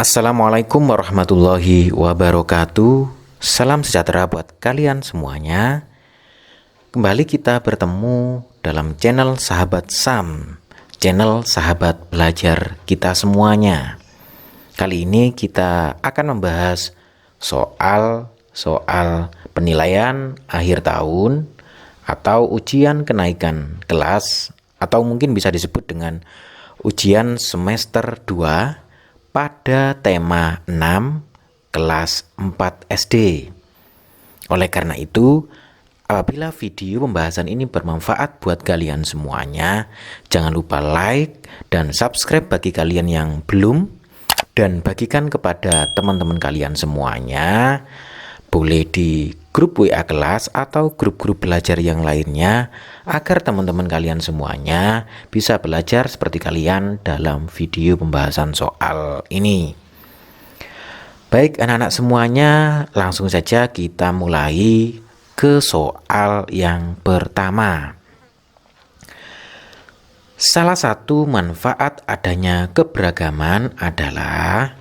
Assalamualaikum warahmatullahi wabarakatuh. Salam sejahtera buat kalian semuanya. Kembali kita bertemu dalam channel Sahabat Sam, channel sahabat belajar kita semuanya. Kali ini kita akan membahas soal penilaian akhir tahun atau ujian kenaikan kelas, atau mungkin bisa disebut dengan ujian semester 2 pada tema 6 kelas 4 SD. Oleh karena itu, apabila video pembahasan ini bermanfaat buat kalian semuanya, jangan lupa like dan subscribe bagi kalian yang belum, dan bagikan kepada teman-teman kalian semuanya. Boleh di grup WA kelas atau grup-grup belajar yang lainnya, agar teman-teman kalian semuanya bisa belajar seperti kalian dalam video pembahasan soal ini. Baik anak-anak semuanya, langsung saja kita mulai ke soal yang pertama. Salah satu manfaat adanya keberagaman adalah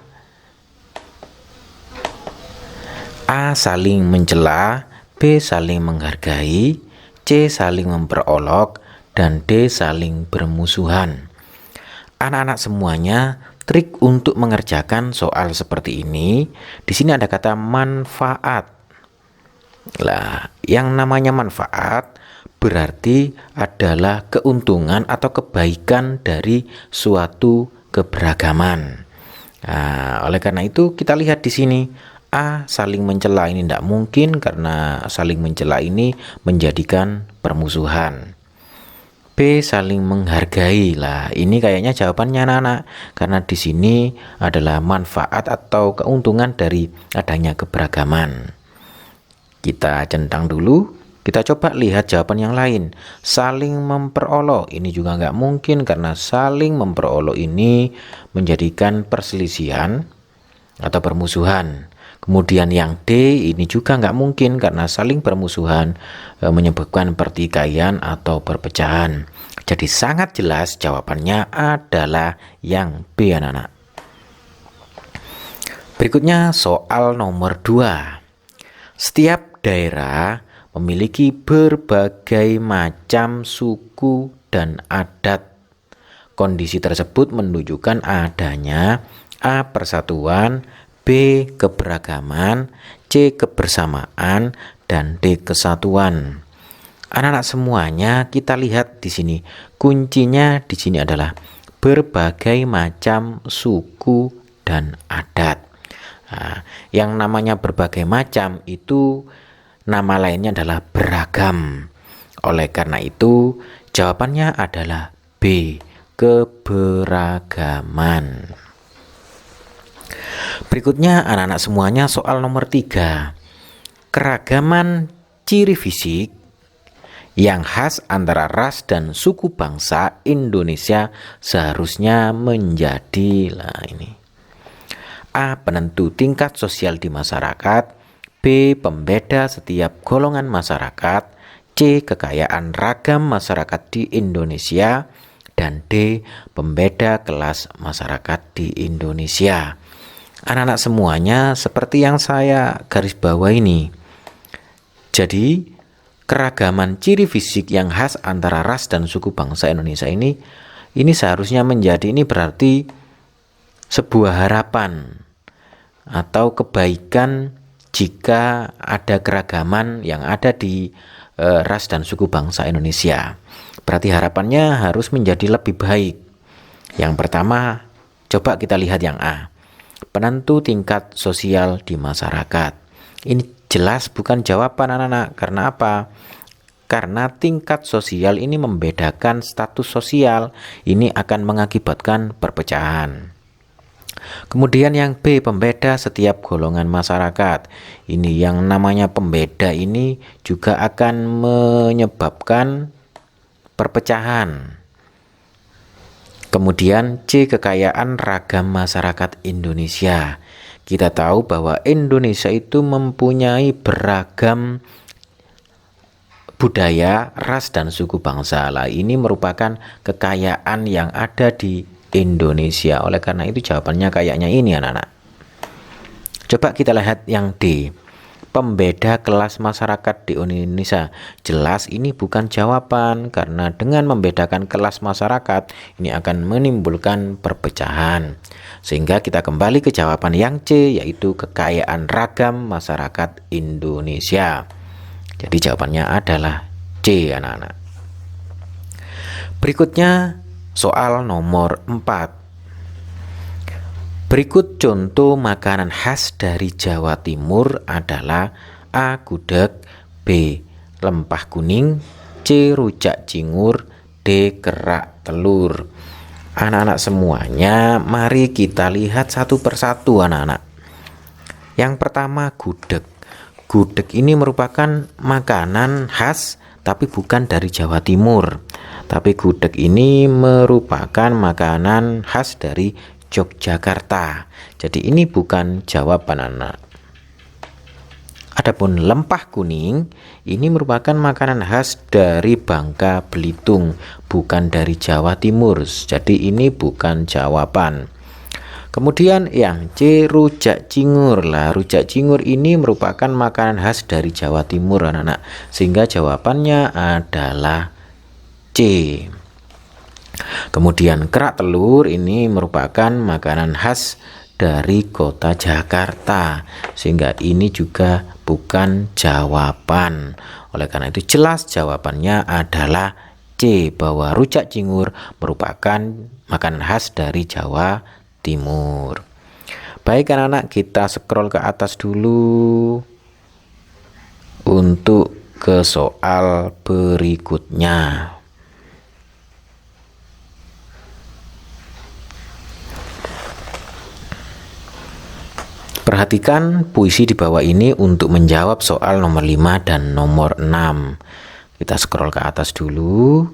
A. Saling mencela, B. Saling menghargai, C. Saling memperolok, dan D. Saling bermusuhan. Anak-anak semuanya, trik untuk mengerjakan soal seperti ini, di sini ada kata manfaat. Lah, yang namanya manfaat berarti adalah keuntungan atau kebaikan dari suatu keberagaman. Nah, oleh karena itu kita lihat di sini. A. Saling mencela ini tidak mungkin, karena saling mencela ini menjadikan permusuhan. B. Saling menghargai. Lah, ini kayaknya jawabannya anak-anak, karena di sini adalah manfaat atau keuntungan dari adanya keberagaman. Kita centang dulu, kita coba lihat jawaban yang lain. Saling memperolok ini juga nggak mungkin, karena saling memperolok ini menjadikan perselisihan atau permusuhan. Kemudian yang D ini juga nggak mungkin, karena saling bermusuhan menyebabkan pertikaian atau perpecahan. Jadi sangat jelas jawabannya adalah yang B, anak-anak. Berikutnya soal nomor 2. Setiap daerah memiliki berbagai macam suku dan adat. Kondisi tersebut menunjukkan adanya A. Persatuan, B. Keberagaman, C. Kebersamaan, dan D. Kesatuan. Anak-anak semuanya, kita lihat di sini. Kuncinya di sini adalah berbagai macam suku dan adat. Nah, yang namanya berbagai macam itu nama lainnya adalah beragam. Oleh karena itu, jawabannya adalah B. Keberagaman. Berikutnya anak-anak semuanya, soal nomor 3. Keragaman ciri fisik yang khas antara ras dan suku bangsa Indonesia seharusnya menjadi A. Penentu tingkat sosial di masyarakat, B. Pembeda setiap golongan masyarakat, C. Kekayaan ragam masyarakat di Indonesia, dan D. Pembeda kelas masyarakat di Indonesia. Anak-anak semuanya, seperti yang saya garis bawah ini. Jadi, keragaman ciri fisik yang khas antara ras dan suku bangsa Indonesia ini seharusnya menjadi, ini berarti sebuah harapan atau kebaikan jika ada keragaman yang ada di ras dan suku bangsa Indonesia. Berarti harapannya harus menjadi lebih baik. Yang pertama, coba kita lihat yang A. Penentu tingkat sosial di masyarakat. Ini jelas bukan jawaban, anak-anak. Karena apa? Karena tingkat sosial ini membedakan status sosial. Ini akan mengakibatkan perpecahan. Kemudian yang B, pembeda setiap golongan masyarakat. Ini yang namanya pembeda ini juga akan menyebabkan perpecahan. Kemudian C, kekayaan ragam masyarakat Indonesia. Kita tahu bahwa Indonesia itu mempunyai beragam budaya, ras, dan suku bangsa. Lah, ini merupakan kekayaan yang ada di Indonesia. Oleh karena itu jawabannya kayaknya ini, anak-anak. Coba kita lihat yang D. Pembeda kelas masyarakat di Indonesia. Jelas ini bukan jawaban, karena dengan membedakan kelas masyarakat ini akan menimbulkan perpecahan. Sehingga kita kembali ke jawaban yang C, yaitu kekayaan ragam masyarakat Indonesia. Jadi jawabannya adalah C, anak-anak. Berikutnya soal nomor 4. Berikut contoh makanan khas dari Jawa Timur adalah A. Gudeg, B. Lempah kuning, C. Rujak cingur, D. Kerak telur. Anak-anak semuanya, mari kita lihat satu persatu, anak-anak. Yang pertama, gudeg. Gudeg ini merupakan makanan khas tapi bukan dari Jawa Timur. Tapi gudeg ini merupakan makanan khas dari Yogyakarta. Jadi ini bukan jawaban, anak. Adapun lempah kuning ini merupakan makanan khas dari Bangka Belitung, bukan dari Jawa Timur. Jadi ini bukan jawaban. Kemudian yang C, rujak cingur. Lah, rujak cingur ini merupakan makanan khas dari Jawa Timur, anak-anak. Sehingga jawabannya adalah C. Kemudian kerak telur ini merupakan makanan khas dari kota Jakarta, sehingga ini juga bukan jawaban. Oleh karena itu jelas jawabannya adalah C, bahwa rujak cingur merupakan makanan khas dari Jawa Timur. Baik anak-anak, kita scroll ke atas dulu untuk ke soal berikutnya. Perhatikan puisi di bawah ini untuk menjawab soal nomor 5 dan nomor 6. Kita scroll ke atas dulu.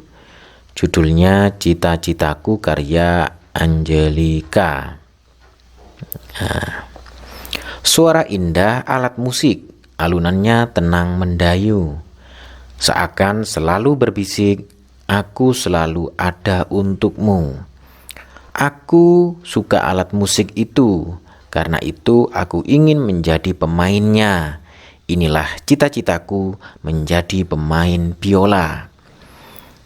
Judulnya Cita-citaku karya Angelika. Nah, suara indah alat musik, alunannya tenang mendayu. Seakan selalu berbisik, aku selalu ada untukmu. Aku suka alat musik itu. Karena itu aku ingin menjadi pemainnya. Inilah cita-citaku menjadi pemain biola.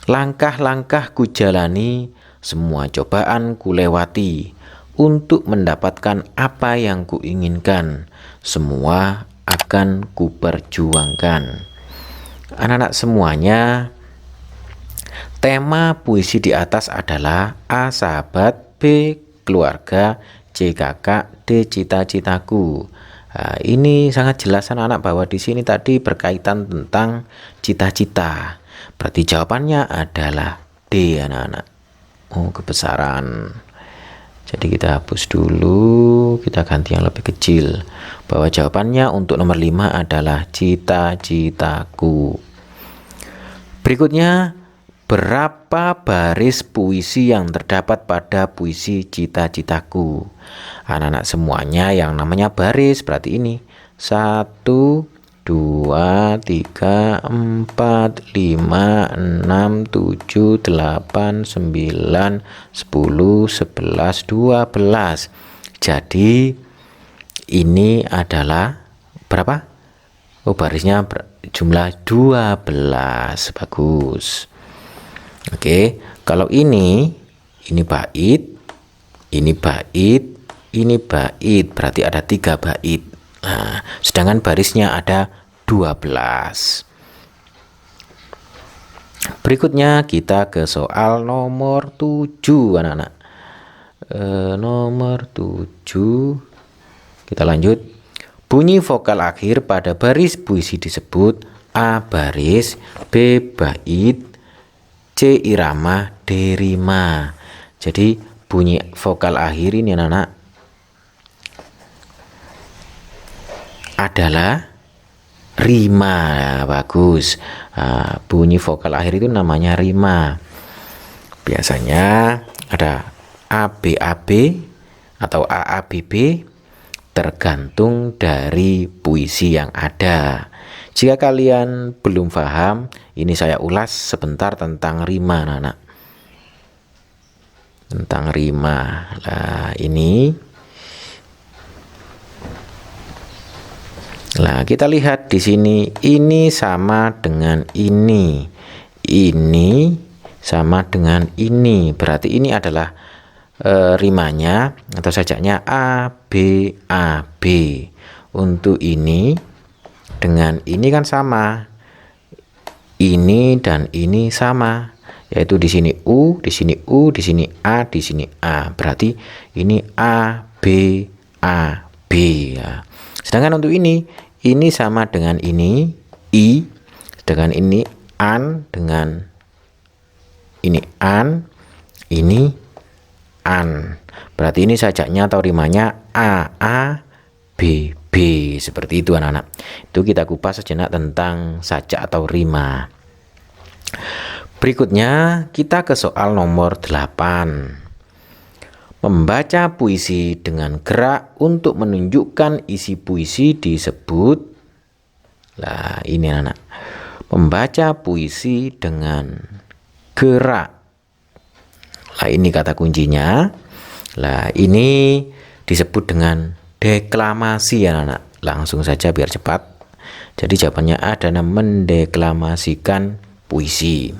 Langkah-langkah ku jalani, semua cobaan ku lewati untuk mendapatkan apa yang ku inginkan. Semua akan ku perjuangkan. Anak-anak semuanya, tema puisi di atas adalah A. Sahabat, B. Keluarga, C. Kakak, D. Cita-citaku. Nah, ini sangat jelas anak-anak bahwa di sini tadi berkaitan tentang cita-cita. Berarti jawabannya adalah D, anak-anak. Oh, kebesaran. Jadi kita hapus dulu, kita ganti yang lebih kecil. Bahwa jawabannya untuk nomor 5 adalah cita-citaku. Berikutnya, berapa baris puisi yang terdapat pada puisi Cita-citaku? Anak-anak semuanya, yang namanya baris berarti ini 1, 2, 3, 4, 5, 6, 7, 8, 9, 10, 11, 12. Jadi ini adalah berapa? Oh, barisnya jumlah 12. Bagus. Oke, kalau ini bait, ini bait, ini bait, berarti ada 3 bait. Nah, sedangkan barisnya ada 12. Berikutnya kita ke soal nomor 7, anak-anak. Nomor 7, kita lanjut. Bunyi vokal akhir pada baris puisi disebut A. baris, B. bait, C. irama, D. rima. Jadi bunyi vokal akhir ini anak-anak adalah rima. Bagus. Bunyi vokal akhir itu namanya rima. Biasanya ada ABAB atau AABB, tergantung dari puisi yang ada. Jika kalian belum paham, ini saya ulas sebentar tentang rima, anak-anak. Tentang rima. Nah, ini Nah, kita lihat di sini ini sama dengan ini. Ini sama dengan ini. Berarti ini adalah rimanya atau sajaknya A B A B. Untuk ini dengan ini kan sama. Ini dan ini sama, yaitu di sini U, di sini U, di sini A, di sini A. Berarti ini A B A B ya. Sedangkan untuk ini sama dengan ini I, sedangkan ini an dengan ini an, ini an. Berarti ini sajaknya atau rimanya A A B B. Seperti itu anak-anak. Itu kita kupas sejenak tentang sajak atau rima. Berikutnya kita ke soal nomor 8. Membaca puisi dengan gerak untuk menunjukkan isi puisi disebut. Nah, ini anak. Membaca puisi dengan gerak. Nah, ini kata kuncinya. Nah, ini disebut dengan deklamasi ya anak. Langsung saja biar cepat. Jadi jawabannya adalah mendeklamasikan puisi.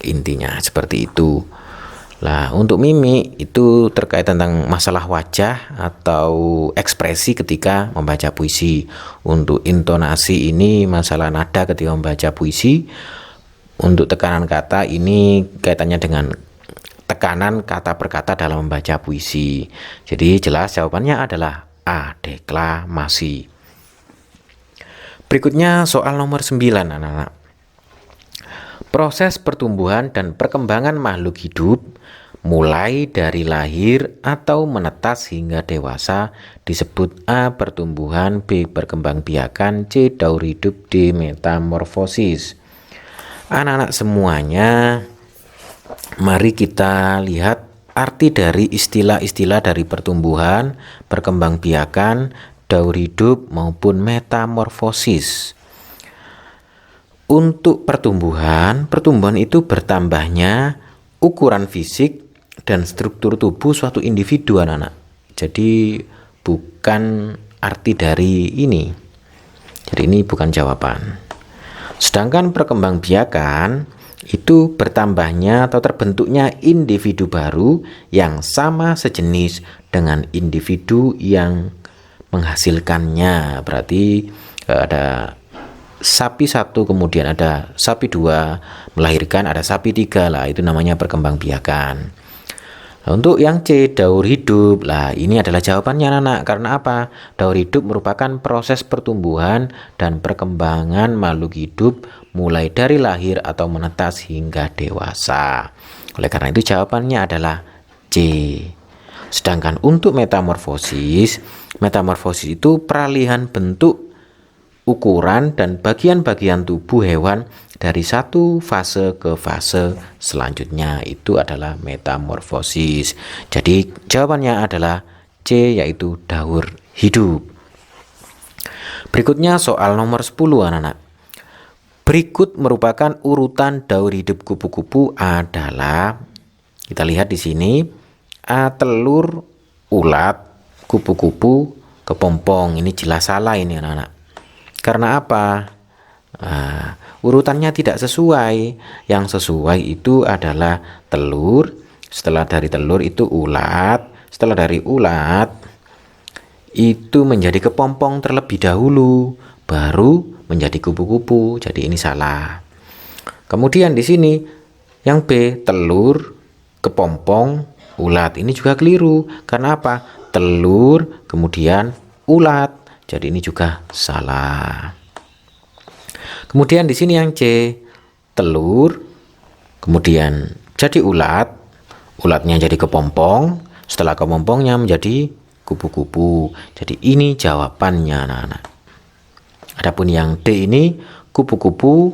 Intinya seperti itu. Nah, untuk mimik itu terkait tentang masalah wajah atau ekspresi ketika membaca puisi. Untuk intonasi ini masalah nada ketika membaca puisi. Untuk tekanan kata ini kaitannya dengan tekanan kata per kata dalam membaca puisi. Jadi jelas jawabannya adalah A, deklamasi. Berikutnya soal nomor 9 anak-anak. Proses pertumbuhan dan perkembangan makhluk hidup mulai dari lahir atau menetas hingga dewasa disebut A. Pertumbuhan, B. Perkembangbiakan, C. Daur hidup, D. Metamorfosis. Anak-anak semuanya, mari kita lihat arti dari istilah-istilah dari pertumbuhan, perkembangbiakan, daur hidup maupun metamorfosis. Untuk pertumbuhan itu bertambahnya ukuran fisik dan struktur tubuh suatu individu anak-anak. Jadi bukan arti dari ini. Jadi ini bukan jawaban. Sedangkan perkembangbiakan itu bertambahnya atau terbentuknya individu baru yang sama sejenis dengan individu yang menghasilkannya. Berarti ada sapi satu, kemudian ada sapi dua, melahirkan ada sapi tiga, lah itu namanya perkembangbiakan. Nah, untuk yang C, daur hidup, lah ini adalah jawabannya anak. Karena apa? Daur hidup merupakan proses pertumbuhan dan perkembangan makhluk hidup mulai dari lahir atau menetas hingga dewasa. Oleh karena itu jawabannya adalah C. Sedangkan untuk metamorfosis itu peralihan bentuk, ukuran dan bagian-bagian tubuh hewan dari satu fase ke fase selanjutnya, itu adalah metamorfosis. Jadi jawabannya adalah C, yaitu daur hidup. Berikutnya soal nomor 10 anak-anak. Berikut merupakan urutan daur hidup kupu-kupu adalah, kita lihat di sini, A. Telur, ulat, kupu-kupu, kepompong. Ini jelas salah ini anak-anak. Karena apa? Urutannya tidak sesuai. Yang sesuai itu adalah telur, setelah dari telur itu ulat, setelah dari ulat itu menjadi kepompong terlebih dahulu, baru menjadi kupu-kupu. Jadi ini salah. Kemudian di sini yang B, telur, kepompong, ulat. Ini juga keliru. Karena apa? Telur, kemudian ulat. Jadi ini juga salah. Kemudian di sini yang C, telur, kemudian jadi ulat, ulatnya jadi kepompong, setelah kepompongnya menjadi kupu-kupu. Jadi ini jawabannya anak-anak. Adapun yang D ini kupu-kupu,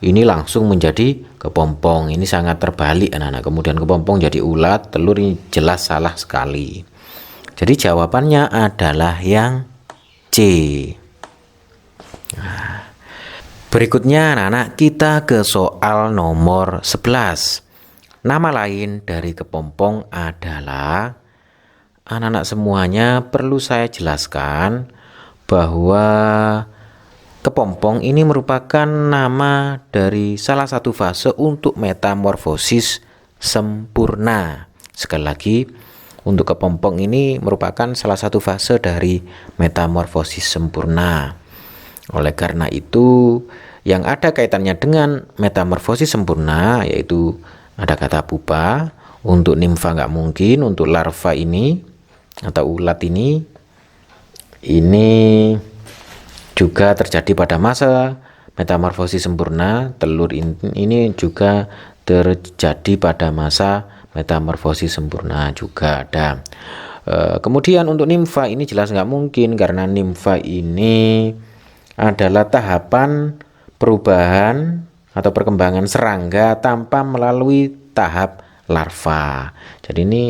ini langsung menjadi kepompong. Ini sangat terbalik anak-anak. Kemudian kepompong jadi ulat, telur, ini jelas salah sekali. Jadi jawabannya adalah yang C. Nah, berikutnya anak-anak kita ke soal nomor 11. Nama lain dari kepompong adalah, anak-anak semuanya perlu saya jelaskan bahwa Kepompong ini merupakan nama dari salah satu fase untuk metamorfosis sempurna. Sekali lagi, untuk kepompong ini merupakan salah satu fase dari metamorfosis sempurna. Oleh karena itu, yang ada kaitannya dengan metamorfosis sempurna yaitu ada kata pupa. Untuk nimfa nggak mungkin, untuk larva ini atau ulat ini juga terjadi pada masa metamorfosis sempurna. Telur ini juga terjadi pada masa metamorfosis sempurna juga ada. Kemudian untuk nimfa ini jelas nggak mungkin, karena nimfa ini adalah tahapan perubahan atau perkembangan serangga tanpa melalui tahap larva. Jadi ini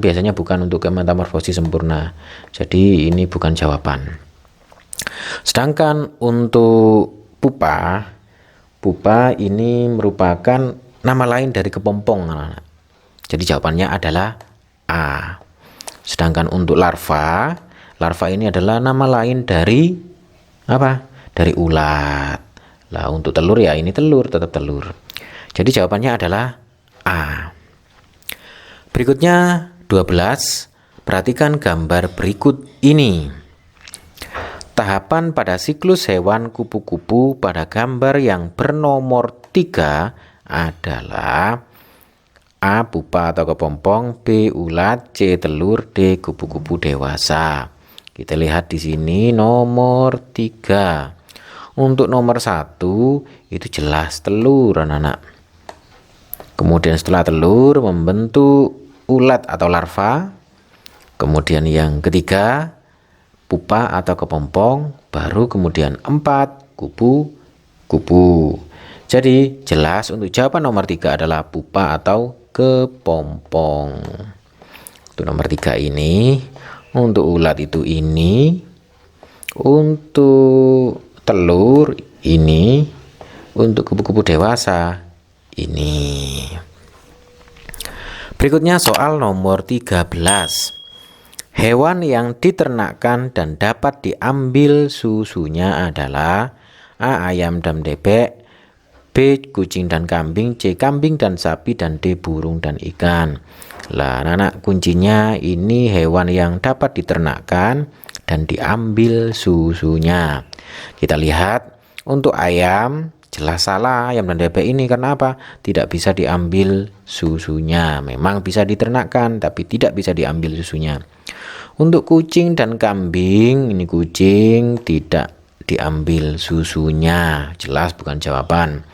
biasanya bukan untuk metamorfosis sempurna. Jadi ini bukan jawaban. Sedangkan untuk pupa ini merupakan nama lain dari kepompong, anak-anak. Jadi jawabannya adalah A. Sedangkan untuk larva ini adalah nama lain dari apa? Dari ulat. Lah untuk telur ya ini telur, tetap telur. Jadi jawabannya adalah A. Berikutnya 12. Perhatikan gambar berikut ini. Tahapan pada siklus hewan kupu-kupu pada gambar yang bernomor 3 adalah A. Pupa atau kepompong, B. Ulat, C. Telur, D. Kupu-kupu dewasa. Kita lihat di sini nomor 3. Untuk nomor 1 itu jelas telur, anak-anak. Kemudian setelah telur membentuk ulat atau larva. Kemudian yang ketiga pupa atau kepompong, baru kemudian 4 kupu-kupu. Jadi jelas untuk jawaban nomor 3 adalah pupa atau kepompong. Untuk nomor 3 ini, untuk ulat itu ini, untuk telur ini, untuk kupu-kupu dewasa ini. Berikutnya soal nomor 13. Hewan yang diternakkan dan dapat diambil susunya adalah A. Ayam dan bebek, B. Kucing dan kambing, C. Kambing dan sapi, dan D. Burung dan ikan. Lah anak-anak, kuncinya ini hewan yang dapat diternakkan dan diambil susunya. Kita lihat untuk ayam jelas salah, ayam dan bebek ini karena apa? Tidak bisa diambil susunya. Memang bisa diternakkan tapi tidak bisa diambil susunya. Untuk kucing dan kambing, ini kucing tidak diambil susunya. Jelas bukan jawaban.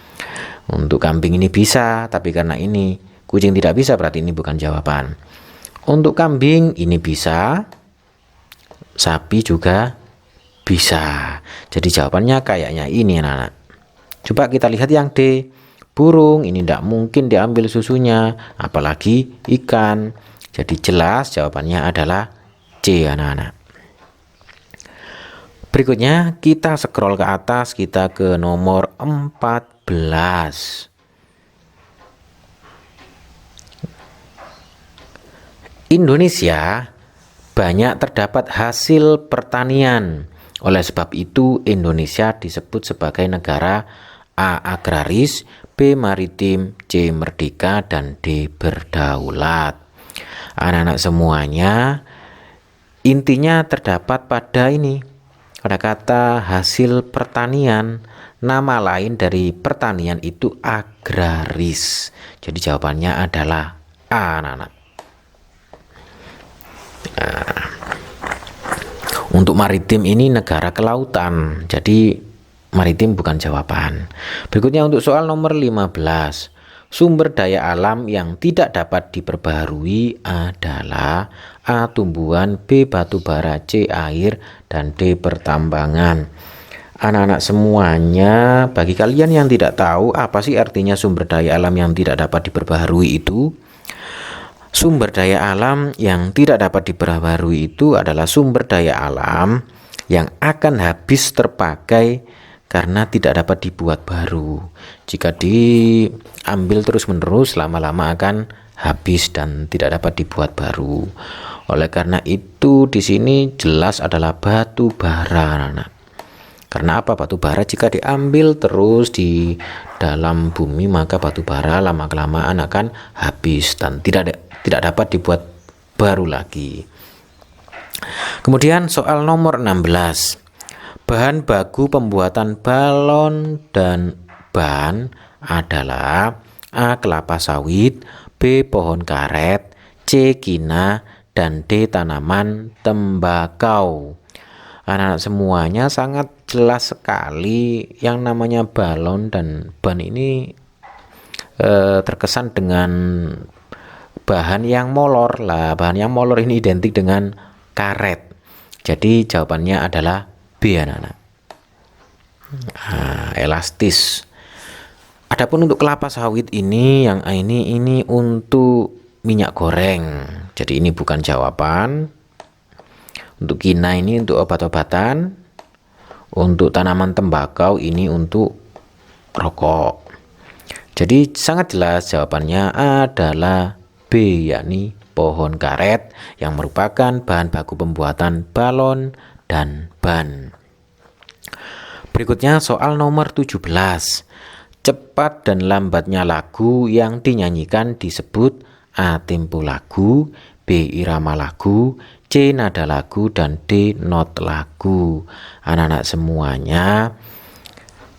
Untuk kambing ini bisa, tapi karena ini kucing tidak bisa, berarti ini bukan jawaban. Untuk kambing ini bisa, sapi juga bisa. Jadi jawabannya kayaknya ini, anak-anak. Coba kita lihat yang D. Burung ini tidak mungkin diambil susunya, apalagi ikan. Jadi jelas jawabannya adalah C, anak-anak. Berikutnya kita scroll ke atas, kita ke nomor 14. Indonesia banyak terdapat hasil pertanian. Oleh sebab itu Indonesia disebut sebagai negara A. agraris, B. maritim, C. merdeka, dan D. berdaulat. Anak-anak semuanya, intinya terdapat pada ini, pada kata hasil pertanian. Nama lain dari pertanian itu agraris. Jadi jawabannya adalah A, anak-anak. Nah, untuk maritim ini negara kelautan, jadi maritim bukan jawaban. Berikutnya untuk soal nomor 15. Sumber daya alam yang tidak dapat diperbaharui adalah A. tumbuhan, B. batu bara, C. air, dan D. pertambangan. Anak-anak semuanya, bagi kalian yang tidak tahu apa sih artinya sumber daya alam yang tidak dapat diperbaharui itu, sumber daya alam yang tidak dapat diperbaharui itu adalah sumber daya alam yang akan habis terpakai karena tidak dapat dibuat baru. Jika diambil terus-menerus, lama-lama akan habis dan tidak dapat dibuat baru. Oleh karena itu di sini jelas adalah batu bara, anak. Karena apa? Batu bara jika diambil terus di dalam bumi, maka batu bara lama-kelamaan akan habis dan tidak dapat dibuat baru lagi. Kemudian soal nomor 16. Bahan baku pembuatan balon dan ban adalah A. kelapa sawit, B. pohon karet, C. kina, dan D. tanaman tembakau. Anak-anak semuanya sangat jelas sekali yang namanya balon dan ban ini terkesan dengan bahan yang molor lah. Bahan yang molor ini identik dengan karet. Jadi jawabannya adalah B, anak-anak. Elastis. Adapun untuk kelapa sawit ini, yang ini untuk minyak goreng. Jadi ini bukan jawaban. Untuk kina ini untuk obat-obatan. Untuk tanaman tembakau ini untuk rokok. Jadi sangat jelas jawabannya adalah B, yakni pohon karet yang merupakan bahan baku pembuatan balon dan ban. Berikutnya soal nomor 17. Cepat dan lambatnya lagu yang dinyanyikan disebut A. tempo lagu, B. irama lagu, C. nada lagu, dan D. not lagu. Anak-anak semuanya,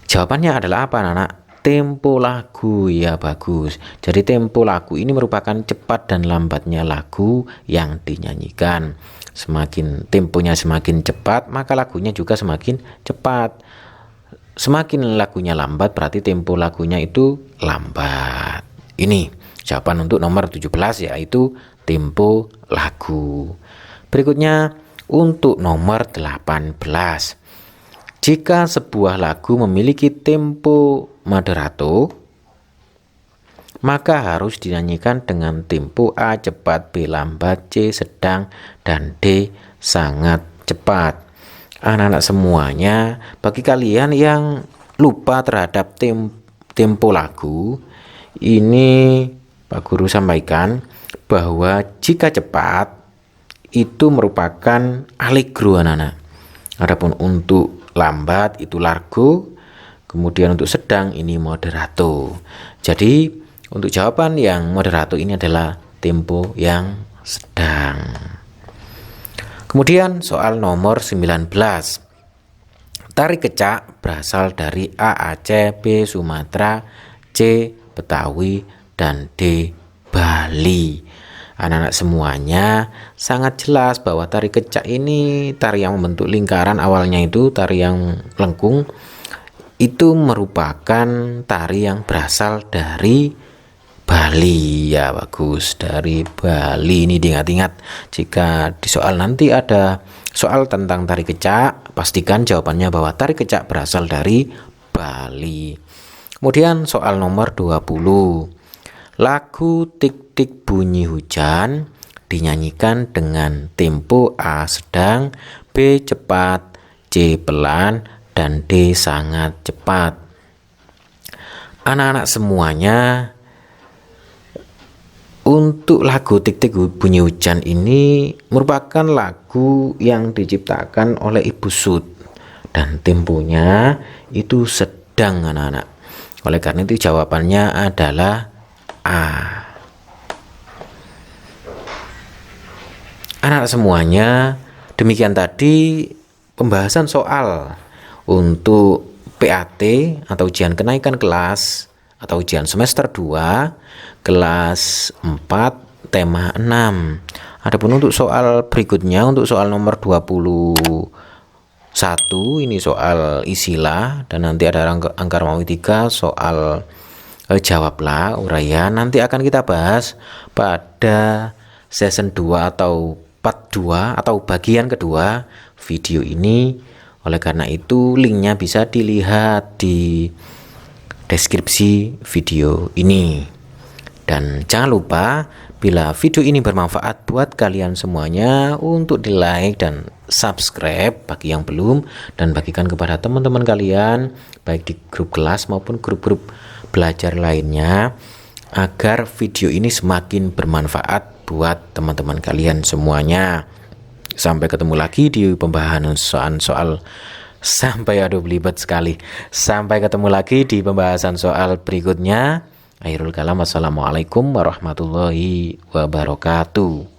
jawabannya adalah apa, anak-anak? Tempo lagu, ya bagus. Jadi tempo lagu ini merupakan cepat dan lambatnya lagu yang dinyanyikan. Semakin temponya semakin cepat, maka lagunya juga semakin cepat. Semakin lagunya lambat, berarti tempo lagunya itu lambat. Ini jawaban untuk nomor 17, yaitu tempo lagu. Berikutnya untuk nomor 18. Jika sebuah lagu memiliki tempo moderato, maka harus dinyanyikan dengan tempo A cepat, B lambat, C sedang, dan D sangat cepat. Anak-anak semuanya, bagi kalian yang lupa terhadap tempo lagu, ini Pak Guru sampaikan bahwa jika cepat itu merupakan allegro, anak-anak. Adapun untuk lambat itu largo, kemudian untuk sedang ini moderato. Jadi untuk jawaban yang moderato ini adalah tempo yang sedang. Kemudian soal nomor 19. Tari kecak berasal dari A. Aceh, B. Sumatera, C. Betawi, dan D. Bali. Anak-anak semuanya sangat jelas bahwa tari kecak ini tari yang membentuk lingkaran, awalnya itu tari yang lengkung, itu merupakan tari yang berasal dari Bali. Ya bagus, dari Bali. Ini diingat-ingat, jika di soal nanti ada soal tentang tari kecak, pastikan jawabannya bahwa tari kecak berasal dari Bali. Kemudian soal nomor 20. Lagu Tik Tik Bunyi Hujan dinyanyikan dengan tempo A sedang, B cepat, C pelan, dan D sangat cepat. Anak-anak semuanya, untuk lagu Tik Tik Bunyi Hujan ini merupakan lagu yang diciptakan oleh Ibu Sud dan temponya itu sedang, anak-anak. Oleh karena itu jawabannya adalah A. Anak semuanya, demikian tadi pembahasan soal untuk PAT atau ujian kenaikan kelas atau ujian semester 2 kelas 4 tema 6. Adapun untuk soal berikutnya, untuk soal nomor 21 ini soal isilah, dan nanti ada angka Romawi 3 soal jawablah uraian. Nanti akan kita bahas pada season 2 atau part 2 atau bagian kedua video ini. Oleh karena itu linknya bisa dilihat di deskripsi video ini. Dan jangan lupa, bila video ini bermanfaat buat kalian semuanya, untuk di like dan subscribe bagi yang belum, dan bagikan kepada teman-teman kalian baik di grup kelas maupun grup-grup belajar lainnya, agar video ini semakin bermanfaat buat teman-teman kalian semuanya. Sampai ketemu lagi di pembahasan soal Sampai aduh belibet sekali. Sampai ketemu lagi di pembahasan soal berikutnya. Akhirul kalam, wassalamualaikum warahmatullahi wabarakatuh.